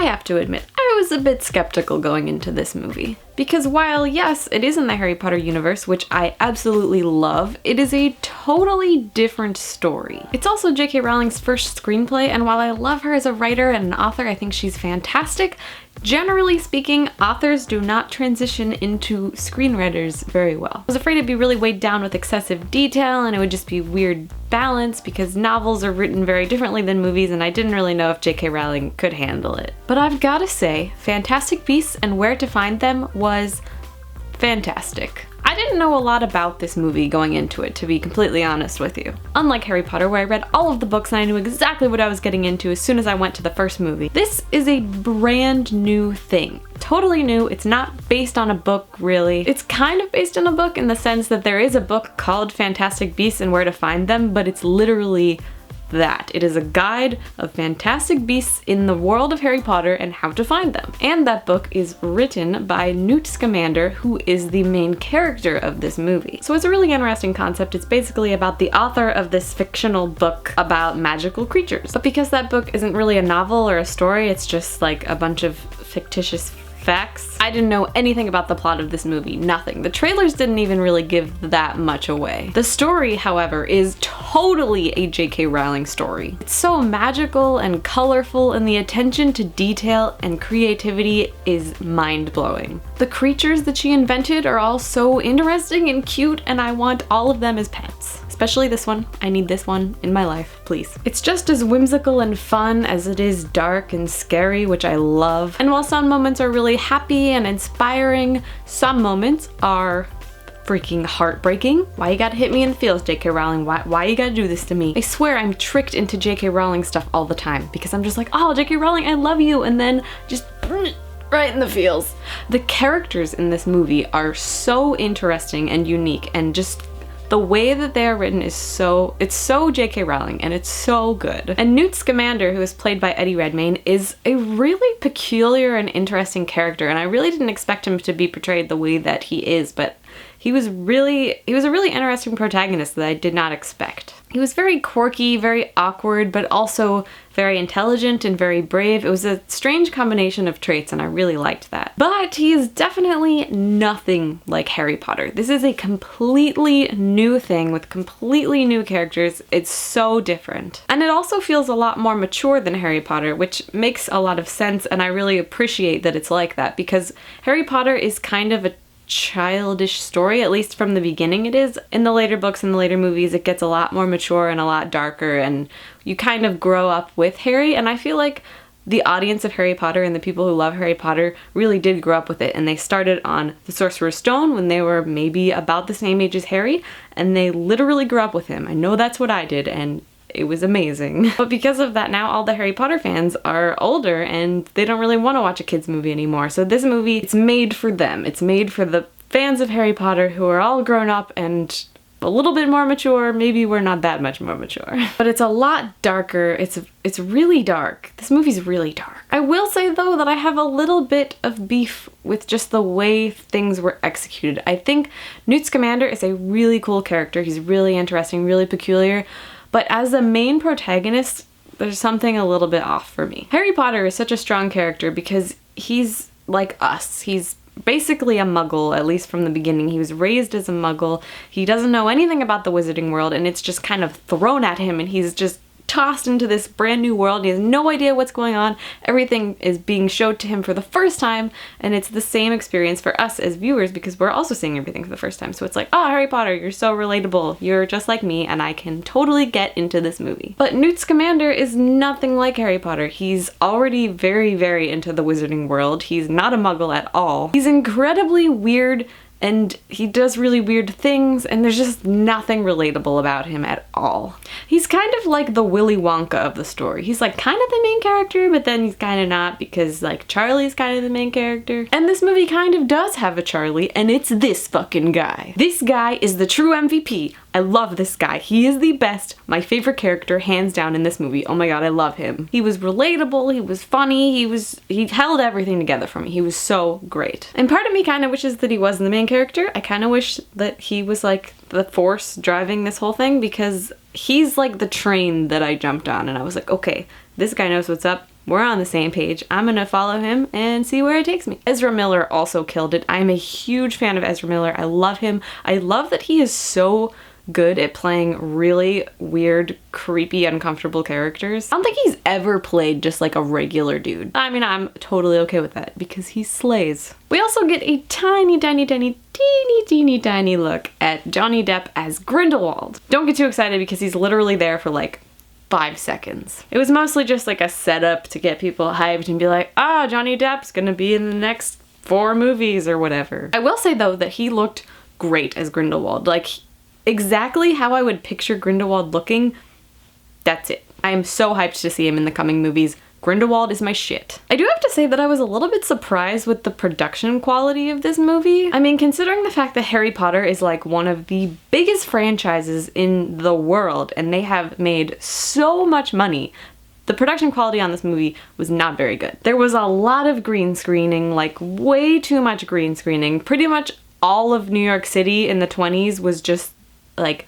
I have to admit, I was a bit skeptical going into this movie. Because while, yes, it is in the Harry Potter universe, which I absolutely love, it is a totally different story. It's also J.K. Rowling's first screenplay, and while I love her as a writer and an author, I think she's fantastic. Generally speaking, authors do not transition into screenwriters very well. I was afraid it'd be really weighed down with excessive detail and it would just be weird balance because novels are written very differently than movies and I didn't really know if J.K. Rowling could handle it. But I've gotta say, Fantastic Beasts and Where to Find Them was fantastic. I didn't know a lot about this movie going into it, to be completely honest with you. Unlike Harry Potter, where I read all of the books and I knew exactly what I was getting into as soon as I went to the first movie. This is a brand new thing. Totally new. It's not based on a book, really. It's kind of based on a book in the sense that there is a book called Fantastic Beasts and Where to Find Them, but it's literally that. It is a guide of fantastic beasts in the world of Harry Potter and how to find them. And that book is written by Newt Scamander, who is the main character of this movie. So it's a really interesting concept. It's basically about the author of this fictional book about magical creatures. But because that book isn't really a novel or a story, it's just like a bunch of fictitious facts. I didn't know anything about the plot of this movie, nothing. The trailers didn't even really give that much away. The story, however, is totally a J.K. Rowling story. It's so magical and colorful and the attention to detail and creativity is mind-blowing. The creatures that she invented are all so interesting and cute and I want all of them as pets. Especially this one. I need this one in my life, please. It's just as whimsical and fun as it is dark and scary, which I love. And while some moments are really happy and inspiring, some moments are freaking heartbreaking. Why you gotta hit me in the feels, J.K. Rowling? Why you gotta do this to me? I swear I'm tricked into J.K. Rowling stuff all the time because I'm just like, oh, J.K. Rowling, I love you, and then just right in the feels. The characters in this movie are so interesting and unique and just the way that they are written is so J.K. Rowling and it's so good. And Newt Scamander, who is played by Eddie Redmayne, is a really peculiar and interesting character and I really didn't expect him to be portrayed the way that he is, but he was a really interesting protagonist that I did not expect. He was very quirky, very awkward, but also very intelligent and very brave. It was a strange combination of traits and I really liked that. But he is definitely nothing like Harry Potter. This is a completely new thing with completely new characters. It's so different. And it also feels a lot more mature than Harry Potter, which makes a lot of sense and I really appreciate that it's like that because Harry Potter is kind of a childish story, at least from the beginning it is. In the later books and the later movies it gets a lot more mature and a lot darker and you kind of grow up with Harry and I feel like the audience of Harry Potter and the people who love Harry Potter really did grow up with it and they started on the Sorcerer's Stone when they were maybe about the same age as Harry and they literally grew up with him. I know that's what I did and it was amazing. But because of that, now all the Harry Potter fans are older and they don't really want to watch a kids movie anymore. So this movie, it's made for them. It's made for the fans of Harry Potter who are all grown up and a little bit more mature. Maybe we're not that much more mature. But it's a lot darker. It's really dark. This movie's really dark. I will say though that I have a little bit of beef with just the way things were executed. I think Newt Scamander is a really cool character. He's really interesting, really peculiar. But as the main protagonist, there's something a little bit off for me. Harry Potter is such a strong character because he's like us. He's basically a muggle, at least from the beginning. He was raised as a muggle. He doesn't know anything about the wizarding world and it's just kind of thrown at him and he's just tossed into this brand new world. He has no idea what's going on. Everything is being showed to him for the first time and it's the same experience for us as viewers because we're also seeing everything for the first time. So it's like, oh, Harry Potter, you're so relatable. You're just like me and I can totally get into this movie. But Newt Scamander is nothing like Harry Potter. He's already very, very into the wizarding world. He's not a muggle at all. He's incredibly weird and he does really weird things and there's just nothing relatable about him at all. He's kind of like the Willy Wonka of the story. He's like kind of the main character, but then he's kind of not because like Charlie's kind of the main character. And this movie kind of does have a Charlie and it's this fucking guy. This guy is the true MVP. I love this guy. He is the best, my favorite character, hands down in this movie. Oh my god, I love him. He was relatable, he was funny, he held everything together for me. He was so great. And part of me kind of wishes that he wasn't the main character. I kind of wish that he was like the force driving this whole thing because he's like the train that I jumped on and I was like, okay, this guy knows what's up. We're on the same page. I'm gonna follow him and see where it takes me. Ezra Miller also killed it. I'm a huge fan of Ezra Miller. I love him. I love that he is so good at playing really weird, creepy, uncomfortable characters. I don't think he's ever played just like a regular dude. I mean, I'm totally okay with that because he slays. We also get a tiny, tiny, tiny, teeny, teeny, tiny look at Johnny Depp as Grindelwald. Don't get too excited because he's literally there for like 5 seconds. It was mostly just like a setup to get people hyped and be like, ah, Johnny Depp's gonna be in the next 4 movies or whatever. I will say though that he looked great as Grindelwald. Like, exactly how I would picture Grindelwald looking, that's it. I am so hyped to see him in the coming movies. Grindelwald is my shit. I do have to say that I was a little bit surprised with the production quality of this movie. I mean, considering the fact that Harry Potter is like one of the biggest franchises in the world and they have made so much money, the production quality on this movie was not very good. There was a lot of green screening, like way too much green screening. Pretty much all of New York City in the 20s was just like,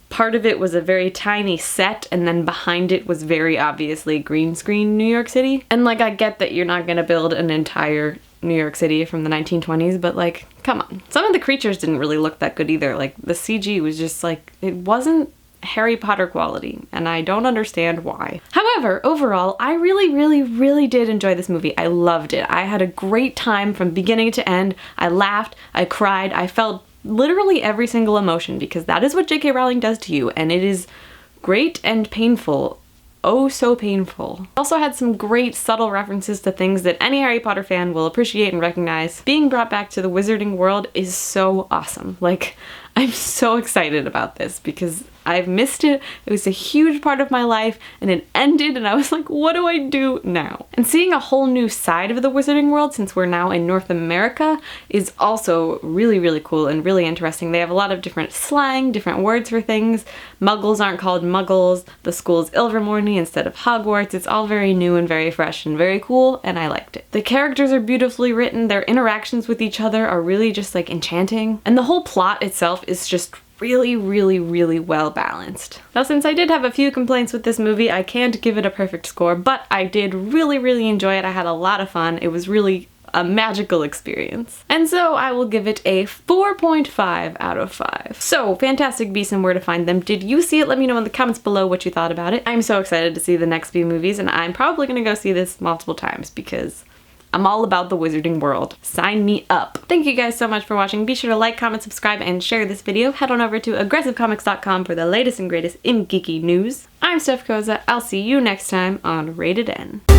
part of it was a very tiny set and then behind it was very obviously green screen New York City. And like, I get that you're not gonna build an entire New York City from the 1920s, but like, come on. Some of the creatures didn't really look that good either. Like, the CG was just like, it wasn't Harry Potter quality, and I don't understand why. However, overall, I really, really, really did enjoy this movie. I loved it. I had a great time from beginning to end. I laughed, I cried, I felt literally every single emotion because that is what J.K. Rowling does to you, and it is great and painful. Oh, so painful. Also had some great subtle references to things that any Harry Potter fan will appreciate and recognize. Being brought back to the wizarding world is so awesome. Like, I'm so excited about this because I've missed it. It was a huge part of my life and it ended and I was like, what do I do now? And seeing a whole new side of the wizarding world since we're now in North America is also really, really cool and really interesting. They have a lot of different slang, different words for things. Muggles aren't called muggles. The school's Ilvermorny instead of Hogwarts. It's all very new and very fresh and very cool and I liked it. The characters are beautifully written. Their interactions with each other are really just like enchanting. And the whole plot itself is just really, really, really well balanced. Now, since I did have a few complaints with this movie, I can't give it a perfect score, but I did really, really enjoy it. I had a lot of fun. It was really a magical experience. And so I will give it a 4.5 out of 5. So, Fantastic Beasts and Where to Find Them. Did you see it? Let me know in the comments below what you thought about it. I'm so excited to see the next few movies, and I'm probably gonna go see this multiple times because I'm all about the wizarding world. Sign me up. Thank you guys so much for watching. Be sure to like, comment, subscribe, and share this video. Head on over to aggressivecomics.com for the latest and greatest in geeky news. I'm Steph Koza. I'll see you next time on Rated N.